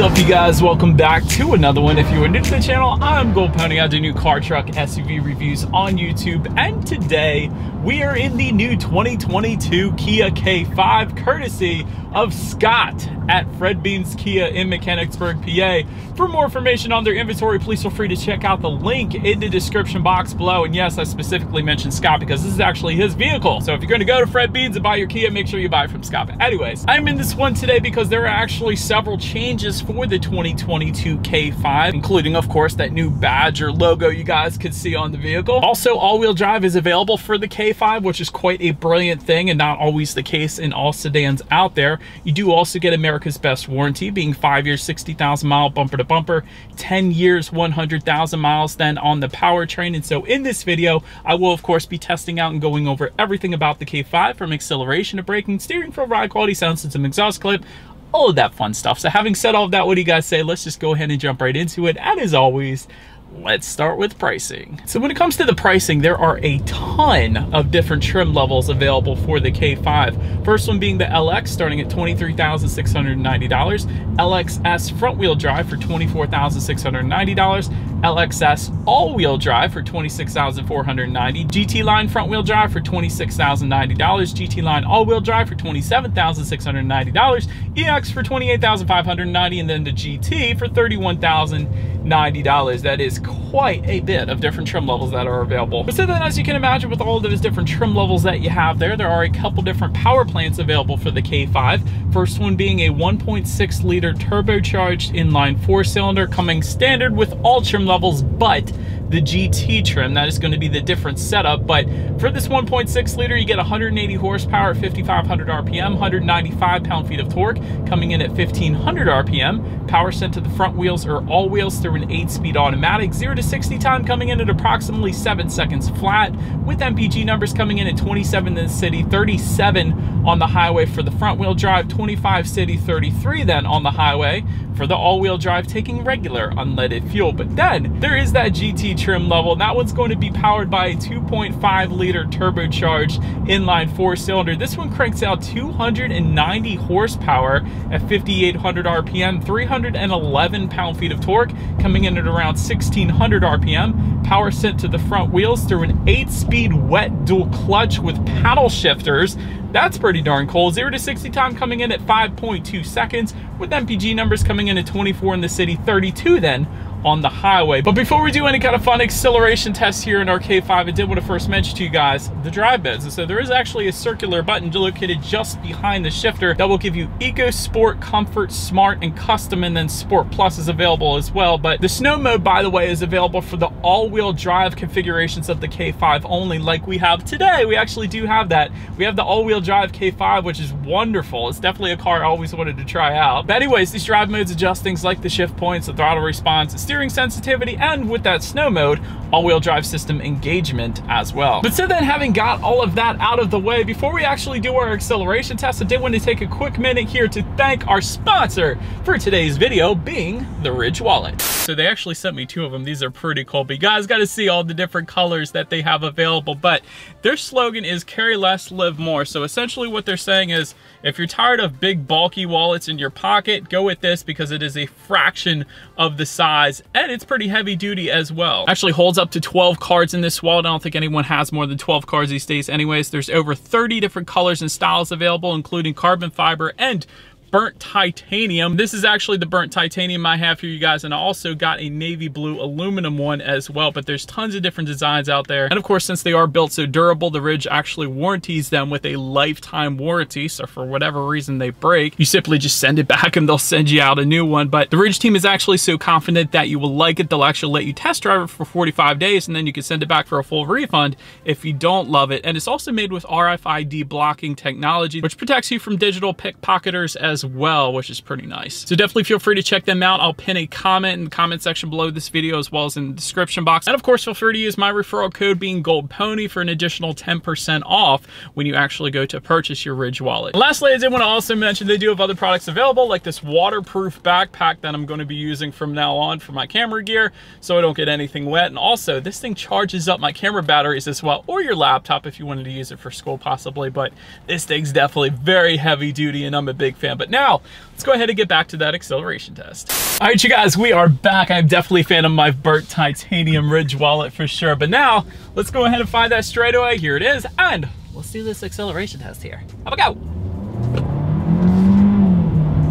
up, you guys? Welcome back to another one. If you are new to the channel, I'm Gold Pony. I do new car, truck, SUV reviews on YouTube, and today we are in the new 2022 Kia K5 courtesy of Scott at Fred Beans Kia in Mechanicsburg, PA. For more information on their inventory, please feel free to check out the link in the description box below. And yes, I specifically mentioned Scott because this is actually his vehicle. So if you're going to go to Fred Beans and buy your Kia, make sure you buy it from Scott. But anyways, I'm in this one today because there are actually several changes for the 2022 K5, including, of course, that new badge or logo you guys could see on the vehicle. Also, all-wheel drive is available for the K5, which is quite a brilliant thing and not always the case in all sedans out there. You do also get America's Best warranty, being 5 years, 60,000 mile bumper to bumper, 10 years, 100,000 miles then on the powertrain. And so in this video, I will of course be testing out and going over everything about the K5, from acceleration to braking, steering feel, ride quality, sound system, exhaust clip, all of that fun stuff. So having said all of that, what do you guys say? Let's just go ahead and jump right into it. And as always, let's start with pricing. So when it comes to the pricing, there are a ton of different trim levels available for the K5. First one being the LX, starting at $23,690. LXS front-wheel drive for $24,690. LXS all-wheel drive for $26,490. GT Line front-wheel drive for $26,090. GT Line all-wheel drive for $27,690. EX for $28,590, and then the GT for $31,090. That is quite a bit of different trim levels that are available. So then, as you can imagine, with all of those different trim levels that you have there are a couple different power plants available for the K5. First one being a 1.6 liter turbocharged inline 4-cylinder, coming standard with all trim levels but the GT trim. That is going to be the different setup. But for this 1.6 liter, you get 180 horsepower at 5,500 RPM, 195 pound-feet of torque, coming in at 1,500 RPM. Power sent to the front wheels or all wheels through an 8-speed automatic. 0 to 60 time coming in at approximately 7 seconds flat, with MPG numbers coming in at 27 in the city, 37 on the highway for the front wheel drive, 25 city, 33 then on the highway for the all-wheel drive, taking regular unleaded fuel. But then there is that GT trim level, and that one's going to be powered by a 2.5 liter turbocharged inline 4-cylinder. This one cranks out 290 horsepower at 5,800 RPM, 311 pound-feet of torque, coming in at around 1,600 RPM. Power sent to the front wheels through an 8-speed wet dual clutch with paddle shifters. That's pretty darn cool. 0 to 60 time coming in at 5.2 seconds, with MPG numbers coming in at 24 in the city, 32 then on the highway. But before we do any kind of fun acceleration tests here in our K5, I did want to first mention to you guys the drive modes. And so there is actually a circular button located just behind the shifter that will give you Eco, Sport, Comfort, Smart, and Custom, and then Sport Plus is available as well. But the snow mode, by the way, is available for the all-wheel drive configurations of the K5 only, like we have today. We actually do have that. We have the all-wheel drive K5, which is wonderful. It's definitely a car I always wanted to try out. But anyways, these drive modes adjust things like the shift points, the throttle response, the steering sensitivity, and with that snow mode, all-wheel drive system engagement as well. But so then, having got all of that out of the way, before we actually do our acceleration test, I did want to take a quick minute here to thank our sponsor for today's video, being the Ridge Wallet. So they actually sent me 2 of them. These are pretty cool, but you guys got to see all the different colors that they have available. But their slogan is carry less, live more. So essentially what they're saying is, if you're tired of big bulky wallets in your pocket, go with this because it is a fraction of the size and it's pretty heavy duty as well. Actually holds up to 12 cards in this wallet. I don't think anyone has more than 12 cards these days anyways. There's over 30 different colors and styles available, including carbon fiber and burnt titanium. This is actually the burnt titanium I have here, you guys, and I also got a navy blue aluminum one as well. But there's tons of different designs out there, and of course, since they are built so durable, the Ridge actually warranties them with a lifetime warranty. So for whatever reason they break, you simply just send it back and they'll send you out a new one. But the Ridge team is actually so confident that you will like it, they'll actually let you test drive it for 45 days, and then you can send it back for a full refund if you don't love it. And it's also made with RFID blocking technology, which protects you from digital pickpocketers as well, which is pretty nice. So definitely feel free to check them out. I'll pin a comment in the comment section below this video, as well as in the description box. And of course, feel free to use my referral code, being Gold Pony, for an additional 10% off when you actually go to purchase your Ridge wallet. And lastly, I did want to also mention they do have other products available, like this waterproof backpack that I'm going to be using from now on for my camera gear, so I don't get anything wet. And also, this thing charges up my camera batteries as well, or your laptop if you wanted to use it for school possibly. But this thing's definitely very heavy duty, and I'm a big fan. But now let's go ahead and get back to that acceleration test. All right, you guys, we are back. I'm definitely a fan of my burnt titanium ridge wallet for sure. But now let's go ahead and find that straightaway. Here it is. And let's do this acceleration test here. Have a go.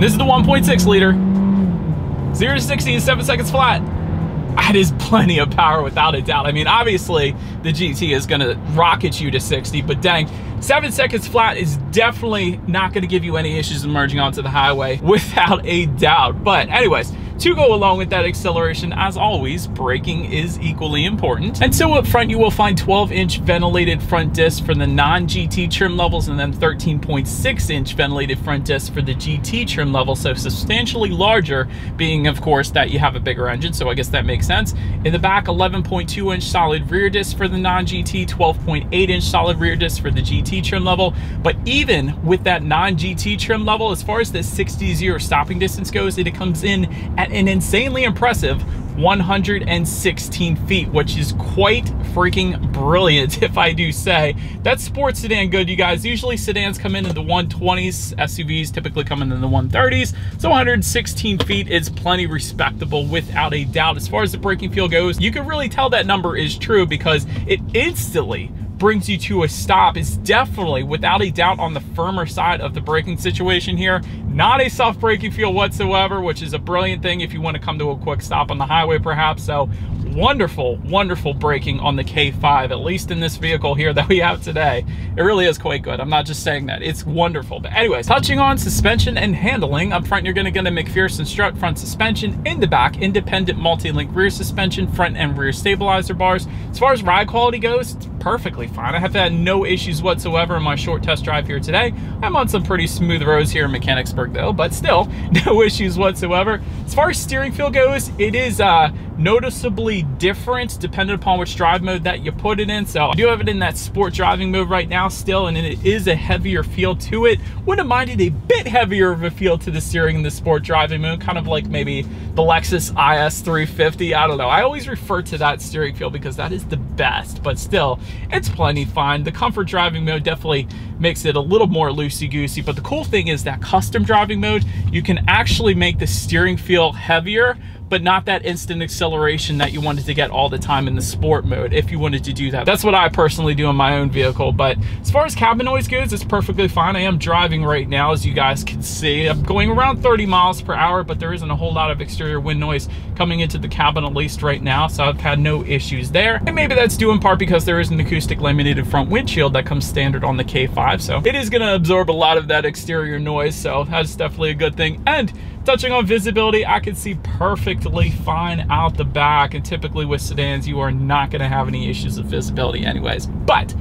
This is the 1.6 liter. 0 to 60 in 7 seconds flat. That is plenty of power without a doubt. I mean, obviously the GT is gonna rocket you to 60, but dang, 7 seconds flat is definitely not gonna give you any issues in merging onto the highway without a doubt. But anyways, to go along with that acceleration, as always, braking is equally important. And so up front, you will find 12-inch ventilated front discs for the non-GT trim levels, and then 13.6-inch ventilated front discs for the GT trim level, so substantially larger, being, of course, that you have a bigger engine, so I guess that makes sense. In the back, 11.2-inch solid rear discs for the non-GT, 12.8-inch solid rear discs for the GT trim level. But even with that non-GT trim level, as far as the 60-0 stopping distance goes, it comes in at an insanely impressive 116 feet, which is quite freaking brilliant, if I do say. That's sports sedan good, you guys. Usually sedans come in the 120s, SUVs typically come in the 130s, so 116 feet is plenty respectable without a doubt. As far as the braking feel goes, you can really tell that number is true because it instantly brings you to a stop. Is definitely, without a doubt, on the firmer side of the braking situation here. Not a soft braking feel whatsoever, which is a brilliant thing if you want to come to a quick stop on the highway perhaps. So wonderful, wonderful braking on the K5, at least in this vehicle here that we have today. It really is quite good. I'm not just saying that, it's wonderful. But anyways, touching on suspension and handling, up front you're going to get a McPherson strut front suspension. In the back, independent multi-link rear suspension, front and rear stabilizer bars. As far as ride quality goes, it's perfectly fine. I have had no issues whatsoever in my short test drive here today. I'm on some pretty smooth roads here in Mechanicsburg though, but still no issues whatsoever. As far as steering feel goes, it is noticeably different depending upon which drive mode that you put it in. So I do have it in that sport driving mode right now still, and it is a heavier feel to it. Wouldn't have minded a bit heavier of a feel to the steering in the sport driving mode, kind of like maybe the Lexus IS 350. I don't know. I always refer to that steering feel because that is the best, but still, it's plenty fine. The comfort driving mode definitely makes it a little more loosey-goosey, but the cool thing is that custom driving mode, you can actually make the steering feel heavier, but not that instant acceleration that you wanted to get all the time in the sport mode if you wanted to do that. That's what I personally do in my own vehicle. But as far as cabin noise goes, it's perfectly fine. I am driving right now, as you guys can see. I'm going around 30 miles per hour, but there isn't a whole lot of exterior wind noise coming into the cabin, at least right now, so I've had no issues there. And maybe that's due in part because there is an acoustic laminated front windshield that comes standard on the K5, so it is gonna absorb a lot of that exterior noise, so that's definitely a good thing. And touching on visibility, I can see perfectly fine out the back, and typically with sedans you are not going to have any issues with visibility anyways. But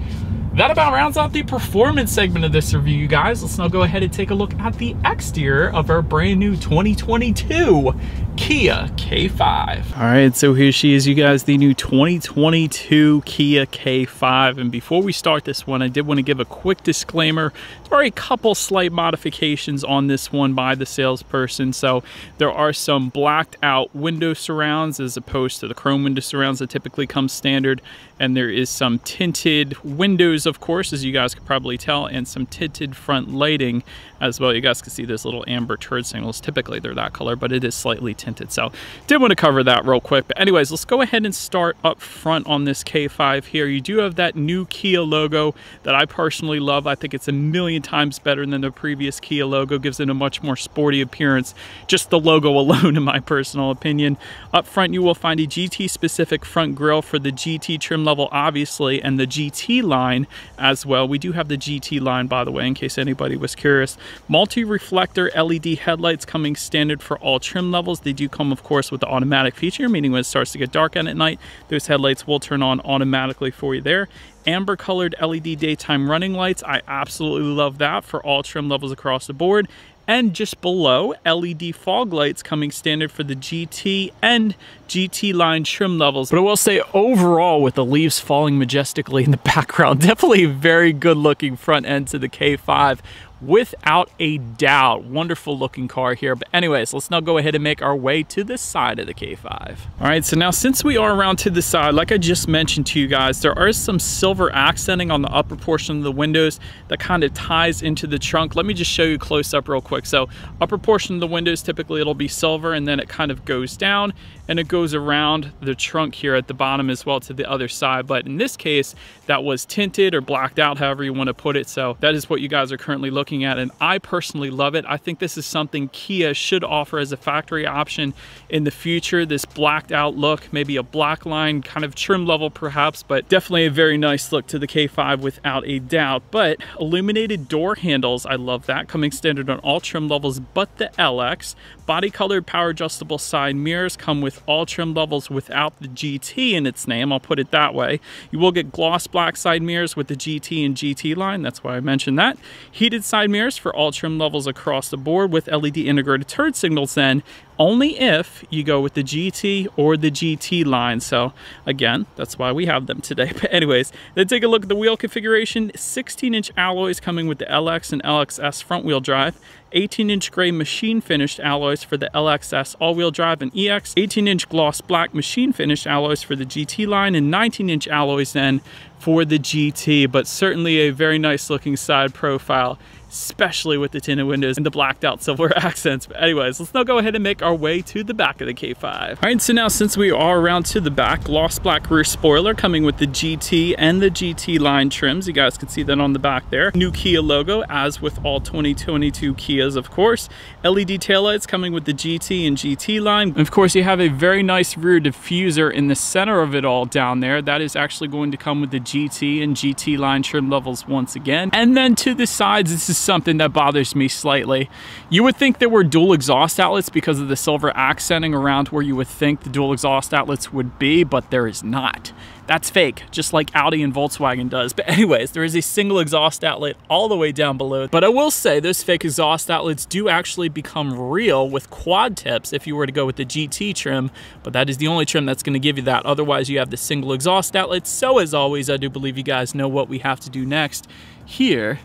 that about rounds out the performance segment of this review, you guys. Let's now go ahead and take a look at the exterior of our brand new 2022 Kia K5. All right, so here she is, you guys, the new 2022 Kia K5. And before we start this one, I did want to give a quick disclaimer. There are a couple slight modifications on this one by the salesperson. So there are some blacked out window surrounds as opposed to the chrome window surrounds that typically come standard. And there is some tinted windows, of course, as you guys could probably tell, and some tinted front lighting as well. You guys can see those little amber turd signals. Typically they're that color, but it is slightly tinted. So did want to cover that real quick. But anyways, let's go ahead and start up front on this K5 here. You do have that new Kia logo that I personally love. I think it's a million times better than the previous Kia logo. Gives it a much more sporty appearance. Just the logo alone, in my personal opinion. Up front, you will find a GT specific front grille for the GT trim level, obviously, and the GT line as well. We do have the GT line, by the way, in case anybody was curious. Multi-reflector LED headlights coming standard for all trim levels. They do come, of course, with the automatic feature, meaning when it starts to get dark out at night, those headlights will turn on automatically for you there. Amber colored LED daytime running lights. I absolutely love that for all trim levels across the board. And just below, LED fog lights coming standard for the GT and GT line trim levels. But I will say overall, with the leaves falling majestically in the background, definitely a very good looking front end to the K5. without a doubt. Wonderful looking car here. But anyways, let's now go ahead and make our way to the side of the K5. All right, so now since we are around to the side, like I just mentioned to you guys, there are some silver accenting on the upper portion of the windows that kind of ties into the trunk. Let me just show you close up real quick. So upper portion of the windows, typically it'll be silver, and then it kind of goes down and it goes around the trunk here at the bottom as well to the other side. But in this case, that was tinted or blacked out, however you want to put it. So that is what you guys are currently looking at, and I personally love it. I think this is something Kia should offer as a factory option in the future. This blacked out look, maybe a black line kind of trim level perhaps, but definitely a very nice look to the K5 without a doubt. But illuminated door handles, I love that, coming standard on all trim levels but the LX. Body colored power adjustable side mirrors come with all trim levels without the GT in its name, I'll put it that way. You will get gloss black side mirrors with the GT and GT line, that's why I mentioned that. Heated side mirrors for all trim levels across the board with LED integrated turn signals then, only if you go with the GT or the GT line. So again, that's why we have them today. But anyways, then take a look at the wheel configuration. 16-inch alloys coming with the LX and LXS front wheel drive. 18-inch gray machine finished alloys for the LXS all-wheel drive and EX. 18-inch gloss black machine finished alloys for the GT line, and 19-inch alloys then for the GT. But certainly a very nice looking side profile, especially with the tinted windows and the blacked out silver accents. But anyways, let's now go ahead and make our way to the back of the K5. All right, so now since we are around to the back, gloss black rear spoiler coming with the GT and the GT line trims. You guys can see that on the back there. New Kia logo, as with all 2022 Kias, of course. LED taillights coming with the GT and GT line. And of course, you have a very nice rear diffuser in the center of it all down there. That is actually going to come with the GT and GT line trim levels once again. And then to the sides, this is something that bothers me slightly. You would think there were dual exhaust outlets because of the silver accenting around where you would think the dual exhaust outlets would be, but there is not. That's fake, just like Audi and Volkswagen does. But anyways, there is a single exhaust outlet all the way down below. But I will say those fake exhaust outlets do actually become real with quad tips if you were to go with the GT trim, but that is the only trim that's gonna give you that. Otherwise, you have the single exhaust outlet. So as always, I do believe you guys know what we have to do next. Here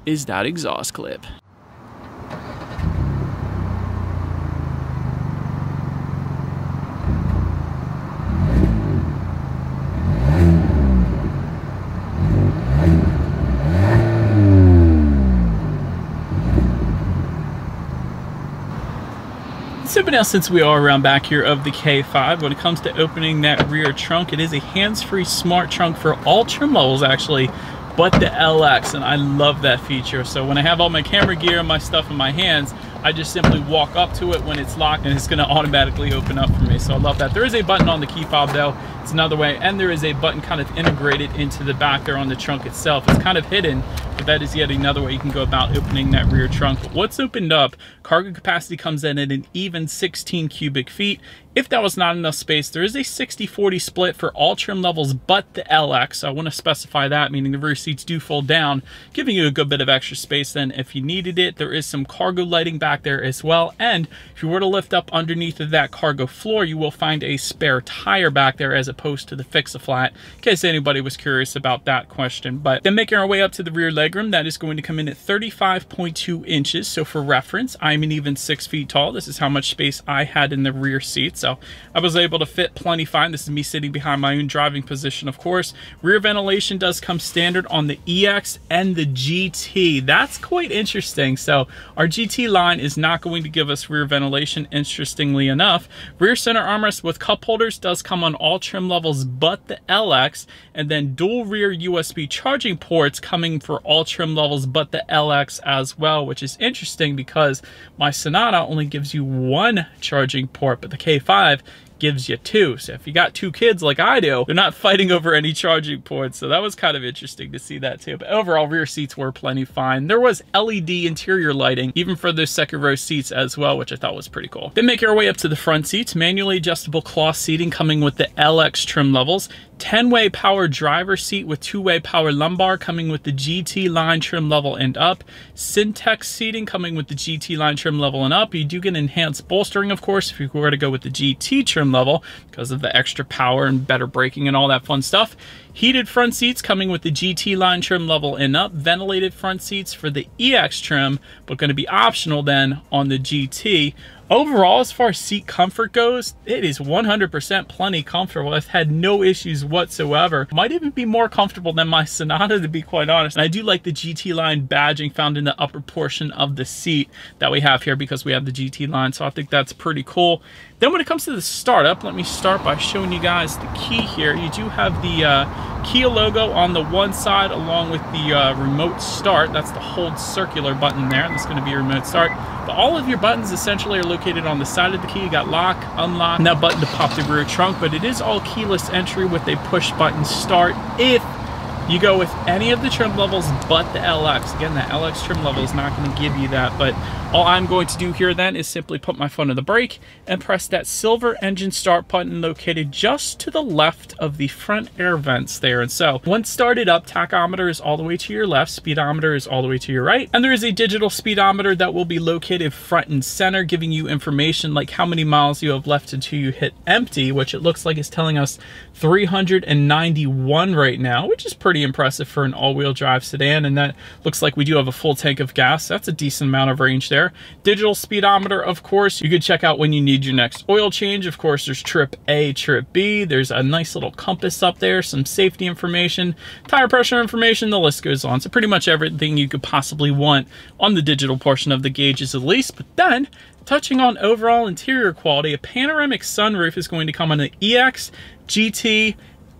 is that exhaust clip. So now since we are around back here of the K5, when it comes to opening that rear trunk, it is a hands-free smart trunk for all trim levels actually, but the LX, and I love that feature. So when I have all my camera gear and my stuff in my hands, I just simply walk up to it when it's locked and it's gonna automatically open up for me. So I love that. There is a button on the key fob though, it's another way, and there is a button kind of integrated into the back there on the trunk itself. It's kind of hidden, but that is yet another way you can go about opening that rear trunk. But what's opened up, cargo capacity comes in at an even 16 cubic feet. If that was not enough space, there is a 60-40 split for all trim levels but the LX. So I want to specify that, meaning the rear seats do fold down, giving you a good bit of extra space then if you needed it. There is some cargo lighting back there as well. And if you were to lift up underneath of that cargo floor, you will find a spare tire back there as opposed to the fix-a-flat, in case anybody was curious about that question. But then making our way up to the rear legroom, that is going to come in at 35.2 inches. So for reference, I'm an even 6 feet tall. This is how much space I had in the rear seat. So I was able to fit plenty fine. This is me sitting behind my own driving position, of course. Rear ventilation does come standard on the EX and the GT. That's quite interesting. So our GT line is not going to give us rear ventilation, interestingly enough. Rear center armrest with cup holders does come on all trim levels but the LX, and then dual rear USB charging ports coming for all trim levels but the LX as well, which is interesting because my Sonata only gives you one charging port, but the K5 gives you two. So if you got two kids like I do, they're not fighting over any charging ports. So that was kind of interesting to see that too. But overall, rear seats were plenty fine. There was LED interior lighting, even for those second row seats as well, which I thought was pretty cool. Then make our way up to the front seats. Manually adjustable cloth seating coming with the LX trim levels. 10-way power driver seat with 2-way power lumbar coming with the GT line trim level and up. Syntex seating coming with the GT line trim level and up. You do get enhanced bolstering, of course, if you were to go with the GT trim level because of the extra power and better braking and all that fun stuff. Heated front seats coming with the GT line trim level and up. Ventilated front seats for the EX trim, but going to be optional then on the GT. Overall, as far as seat comfort goes, it is 100% plenty comfortable. I've had no issues whatsoever. Might even be more comfortable than my Sonata, to be quite honest. And I do like the GT line badging found in the upper portion of the seat that we have here because we have the GT line, so I think that's pretty cool. Then when it comes to the startup, let me start by showing you guys the key here. You do have the Kia logo on the one side along with the remote start. That's the hold circular button there. That's going to be your remote start. But all of your buttons essentially are located on the side of the key. You got lock, unlock, and that button to pop the rear trunk. But it is all keyless entry with a push button start if you go with any of the trim levels but the LX. Again, the LX trim level is not going to give you that, but all I'm going to do here then is simply put my foot on the brake and press that silver engine start button located just to the left of the front air vents there. And so once started up, tachometer is all the way to your left, speedometer is all the way to your right, and there is a digital speedometer that will be located front and center, giving you information like how many miles you have left until you hit empty, which it looks like is telling us 391 right now, which is pretty impressive for an all-wheel drive sedan. And that looks like we do have a full tank of gas. That's a decent amount of range there. Digital speedometer, of course, you could check out when you need your next oil change. Of course, there's trip A, trip B. There's a nice little compass up there, some safety information, tire pressure information, the list goes on. So pretty much everything you could possibly want on the digital portion of the gauges at least. But then, touching on overall interior quality, a panoramic sunroof is going to come on the EX, GT,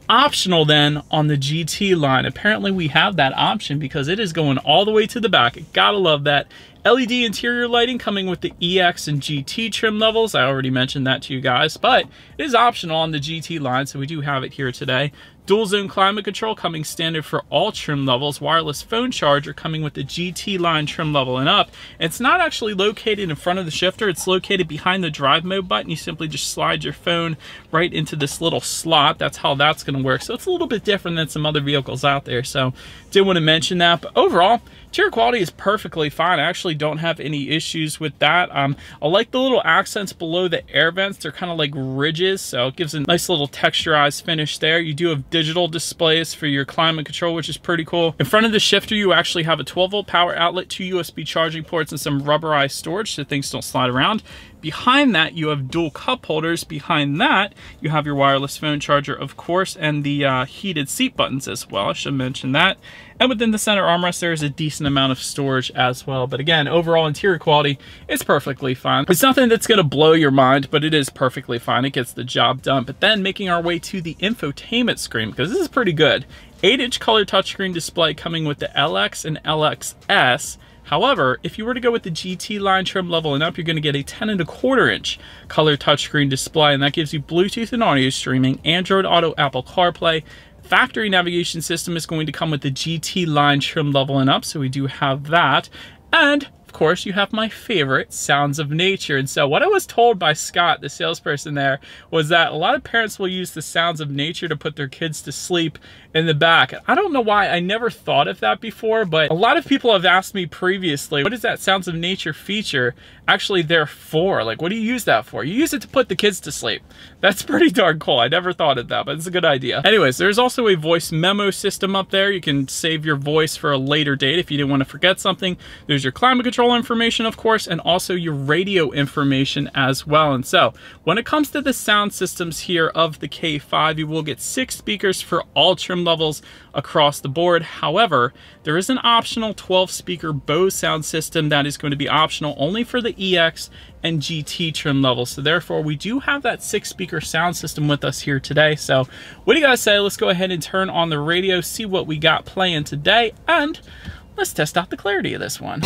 optional then on the GT line. Apparently we have that option because it is going all the way to the back. Gotta love that. LED interior lighting coming with the EX and GT trim levels. I already mentioned that to you guys, but it is optional on the GT line, so we do have it here today. Dual zone climate control coming standard for all trim levels. Wireless phone charger coming with the GT line trim level and up. It's not actually located in front of the shifter. It's located behind the drive mode button. You simply just slide your phone right into this little slot. That's how that's going to work. So it's a little bit different than some other vehicles out there. So did want to mention that. But overall, interior quality is perfectly fine. I actually don't have any issues with that. I like the little accents below the air vents. They're kind of like ridges, so it gives a nice little texturized finish there. You do have digital displays for your climate control, which is pretty cool. In front of the shifter, you actually have a 12-volt power outlet, 2 USB charging ports, and some rubberized storage so things don't slide around. Behind that, you have dual cup holders. Behind that, you have your wireless phone charger, of course, and the heated seat buttons as well. I should mention that. And within the center armrest, there is a decent amount of storage as well. But again, overall interior quality is perfectly fine. It's nothing that's going to blow your mind, but it is perfectly fine. It gets the job done. But then making our way to the infotainment screen, because this is pretty good. 8-inch color touchscreen display coming with the LX and LXS. However, if you were to go with the GT line trim level and up, you're going to get a 10.25-inch color touchscreen display, and that gives you Bluetooth and audio streaming, Android Auto, Apple CarPlay. Factory navigation system is going to come with the GT line trim level and up, so we do have that. And of course, you have my favorite, sounds of nature. And so what I was told by Scott, the salesperson there, was that a lot of parents will use the sounds of nature to put their kids to sleep in the back. I don't know why, I never thought of that before, but a lot of people have asked me previously, what is that sounds of nature feature actually there for? Like, what do you use that for? You use it to put the kids to sleep. That's pretty darn cool. I never thought of that, but it's a good idea. Anyways, there's also a voice memo system up there. You can save your voice for a later date if you didn't want to forget something. There's your climate control information, of course, and also your radio information as well. And so when it comes to the sound systems here of the K5, you will get 6 speakers for all trim levels across the board. However, there is an optional 12-speaker Bose sound system that is going to be optional only for the EX and GT trim levels. So therefore, we do have that 6-speaker sound system with us here today. So what do you guys say? Let's go ahead and turn on the radio, see what we got playing today, and let's test out the clarity of this one.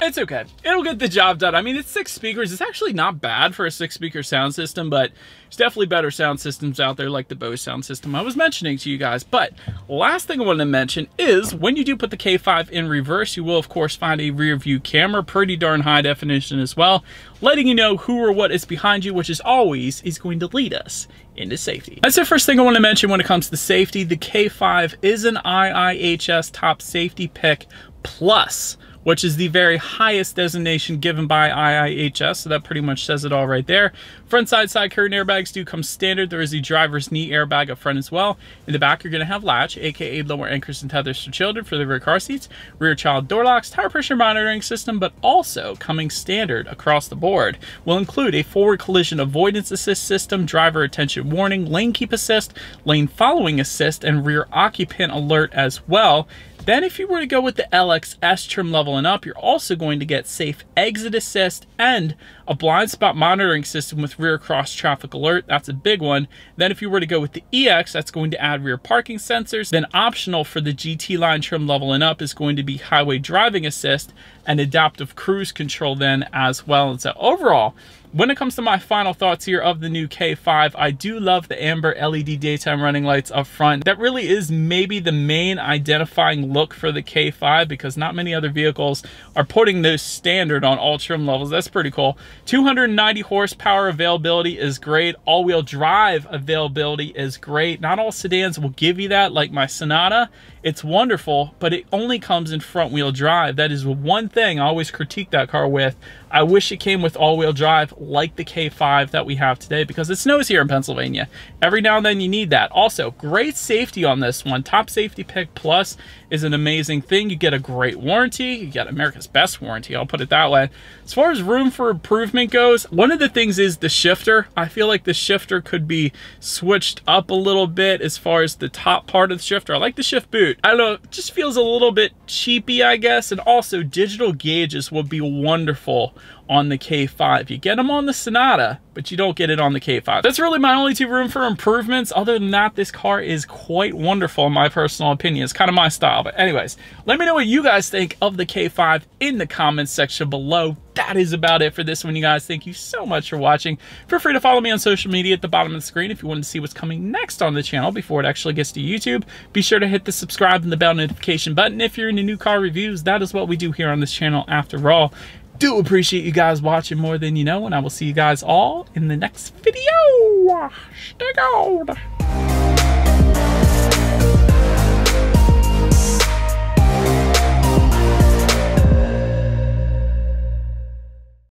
It's okay. It'll get the job done. I mean, it's 6 speakers. It's actually not bad for a 6-speaker sound system, but there's definitely better sound systems out there like the Bose sound system I was mentioning to you guys. But last thing I wanted to mention is when you do put the K5 in reverse, you will of course find a rear view camera, pretty darn high definition as well, letting you know who or what is behind you, which is always going to lead us into safety. That's the first thing I want to mention when it comes to safety. The K5 is an IIHS top safety pick plus, which is the very highest designation given by IIHS, so that pretty much says it all right there. Front side curtain airbags do come standard. There is a driver's knee airbag up front as well. In the back, you're going to have latch, aka lower anchors and tethers for children for the rear car seats, rear child door locks, tire pressure monitoring system, but also coming standard across the board will include a forward collision avoidance assist system, driver attention warning, lane keep assist, lane following assist, and rear occupant alert as well. Then if you were to go with the LXS trim level and up, you're also going to get safe exit assist and a blind spot monitoring system with rear cross traffic alert. That's a big one. Then if you were to go with the EX, that's going to add rear parking sensors. Then optional for the GT line trim level and up is going to be highway driving assist and adaptive cruise control then as well. And so overall, when it comes to my final thoughts here of the new K5, I do love the amber LED daytime running lights up front. That really is maybe the main identifying look for the K5 because not many other vehicles are putting those standard on all trim levels. That's pretty cool. 290 horsepower availability is great. All-wheel drive availability is great. Not all sedans will give you that, like my Sonata. It's wonderful, but it only comes in front-wheel drive. That is one thing I always critique that car with. I wish it came with all-wheel drive like the K5 that we have today because it snows here in Pennsylvania. Every now and then you need that. Also, great safety on this one. Top Safety Pick Plus is an amazing thing. You get a great warranty. You get America's best warranty, I'll put it that way. As far as room for improvement goes, one of the things is the shifter. I feel like the shifter could be switched up a little bit as far as the top part of the shifter. I like the shift boot. I don't know, it just feels a little bit cheapy, I guess. And also digital gauges would be wonderful on the K5. You get them on the Sonata, but you don't get it on the K5. That's really my only two room for improvements. Other than that, this car is quite wonderful in my personal opinion. It's kind of my style. But anyways, let me know what you guys think of the K5 in the comments section below. That is about it for this one, you guys. Thank you so much for watching. Feel free to follow me on social media at the bottom of the screen if you want to see what's coming next on the channel before it actually gets to YouTube. Be sure to hit the subscribe and the bell notification button if you're into new car reviews. That is what we do here on this channel after all. Do appreciate you guys watching more than you know, and I will see you guys all in the next video. Stay gold.